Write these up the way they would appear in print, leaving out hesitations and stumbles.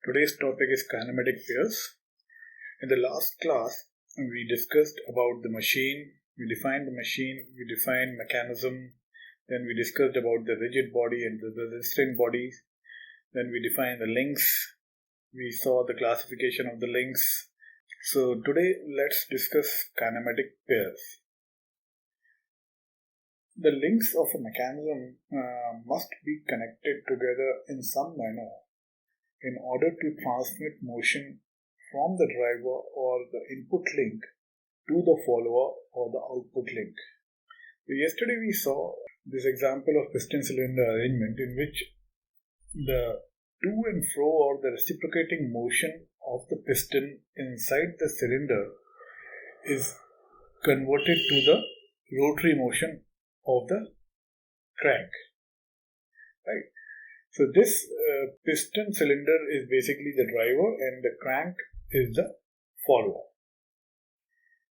Today's topic is kinematic pairs. In the last class, we discussed about the machine, we defined the machine, we defined mechanism, then we discussed about the rigid body and the resistant bodies, then we defined the links, we saw the classification of the links. So today let's discuss kinematic pairs. The links of a mechanism must be connected together in some manner in order to transmit motion from the driver or the input link to the follower or the output link. So yesterday we saw this example of piston cylinder arrangement in which the to and fro or the reciprocating motion of the piston inside the cylinder is converted to the rotary motion of the crank, right? So this piston cylinder is basically the driver and the crank is the follower.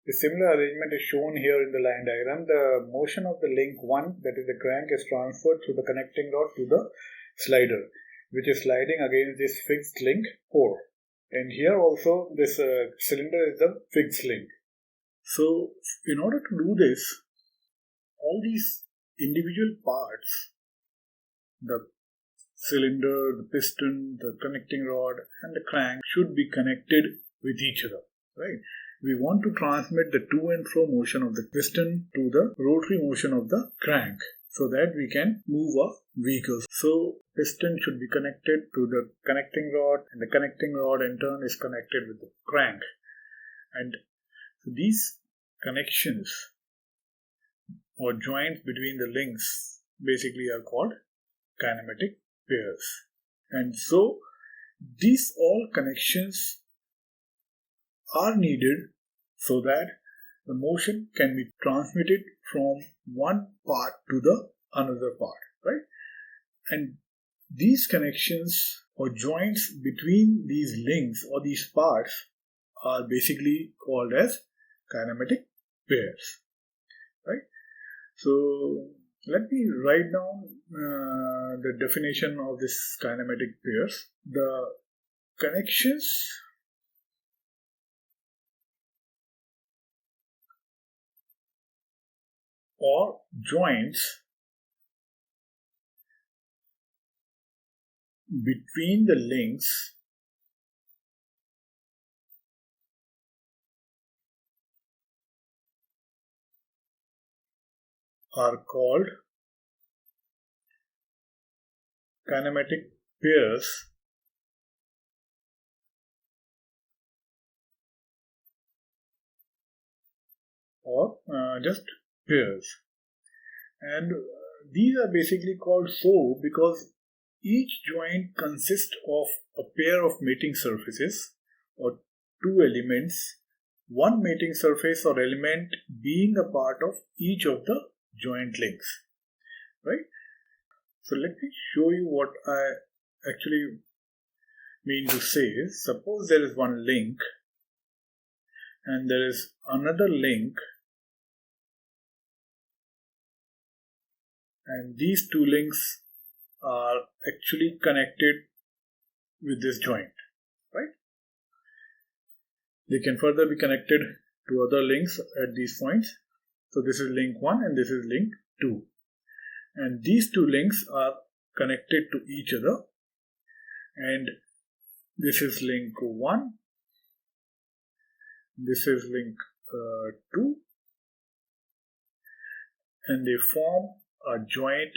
The similar arrangement is shown here in the line diagram. The motion of the link 1, that is the crank, is transferred through the connecting rod to the slider, which is sliding against this fixed link 4. And here also this cylinder is the fixed link. So in order to do this, all these individual parts, the cylinder, the piston, the connecting rod and the crank should be connected with each other, right? We want to transmit the to and fro motion of the piston to the rotary motion of the crank so that we can move a vehicle. So piston should be connected to the connecting rod and the connecting rod in turn is connected with the crank. And these connections or joints between the links basically are called kinematic pairs. And so these all connections are needed so that the motion can be transmitted from one part to the another part, right? And these connections or joints between these links or these parts are basically called as kinematic pairs, right? So let me write down the definition of this kinematic pairs. The connections or joints between the links are called kinematic pairs or just pairs. And these are basically called so because each joint consists of a pair of mating surfaces or two elements, one mating surface or element being a part of each of the joint links, right? So let me show you what I actually mean to say. Suppose there is one link and there is another link, and these two links are actually connected with this joint, right? They can further be connected to other links at these points. So this is link 1 and this is link 2. And these two links are connected to each other. And this is link 1. This is link 2. And they form a joint.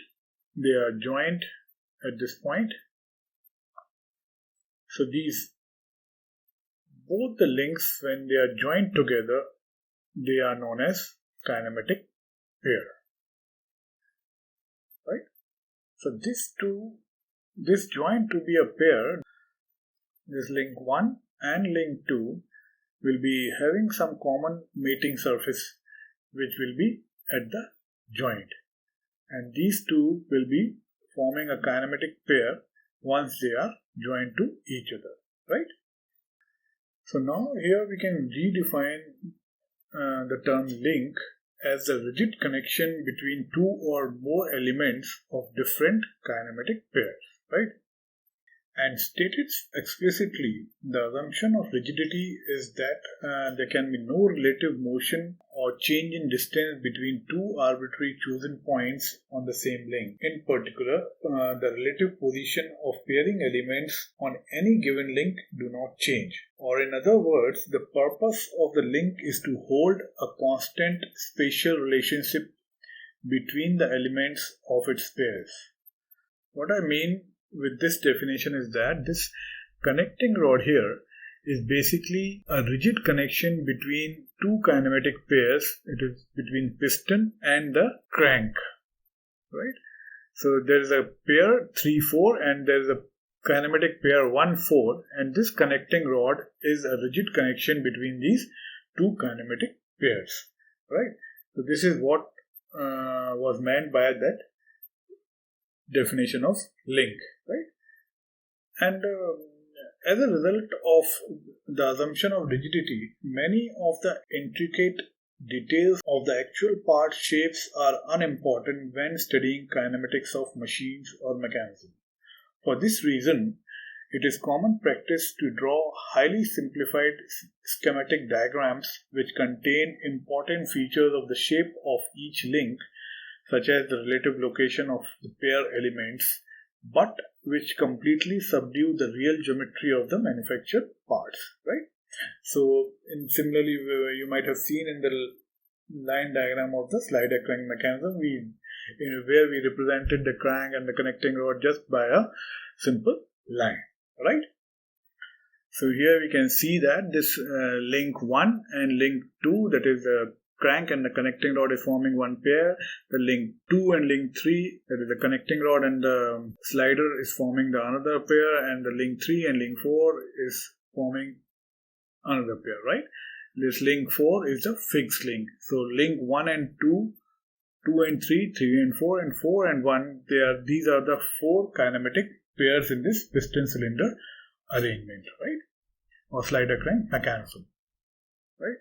They are joined at this point. So these, both the links, when they are joined together, they are known as kinematic pair, right? So this joint to be a pair, this link 1 and link 2 will be having some common mating surface which will be at the joint. And these two will be forming a kinematic pair once they are joined to each other, right? So now here we can redefine the term link as a rigid connection between two or more elements of different kinematic pairs, right? And stated explicitly, the assumption of rigidity is that there can be no relative motion or change in distance between two arbitrary chosen points on the same link. In particular, the relative position of pairing elements on any given link do not change. Or in other words, the purpose of the link is to hold a constant spatial relationship between the elements of its pairs. What I mean with this definition is that this connecting rod here is basically a rigid connection between two kinematic pairs. It is between piston and the crank, right? So there is a pair 3-4 and there is a kinematic pair 1-4, and this connecting rod is a rigid connection between these two kinematic pairs, right? So this is what was meant by that definition of link, right? And as a result of the assumption of rigidity, many of the intricate details of the actual part shapes are unimportant when studying kinematics of machines or mechanisms. For this reason, it is common practice to draw highly simplified schematic diagrams which contain important features of the shape of each link, such as the relative location of the pair elements, but which completely subdue the real geometry of the manufactured parts, right? So, similarly, you might have seen in the line diagram of the slider crank mechanism, where we represented the crank and the connecting rod just by a simple line, right? So here we can see that this link 1 and link 2, that is the crank and the connecting rod, is forming one pair. The link 2 and link 3, that is the connecting rod and the slider, is forming the another pair, and the link 3 and link 4 is forming another pair, right? This link 4 is the fixed link. So link 1 and 2, 2 and 3, 3 and 4, and 4 and 1, these are the 4 kinematic pairs in this piston cylinder arrangement, right? Or slider crank mechanism, right?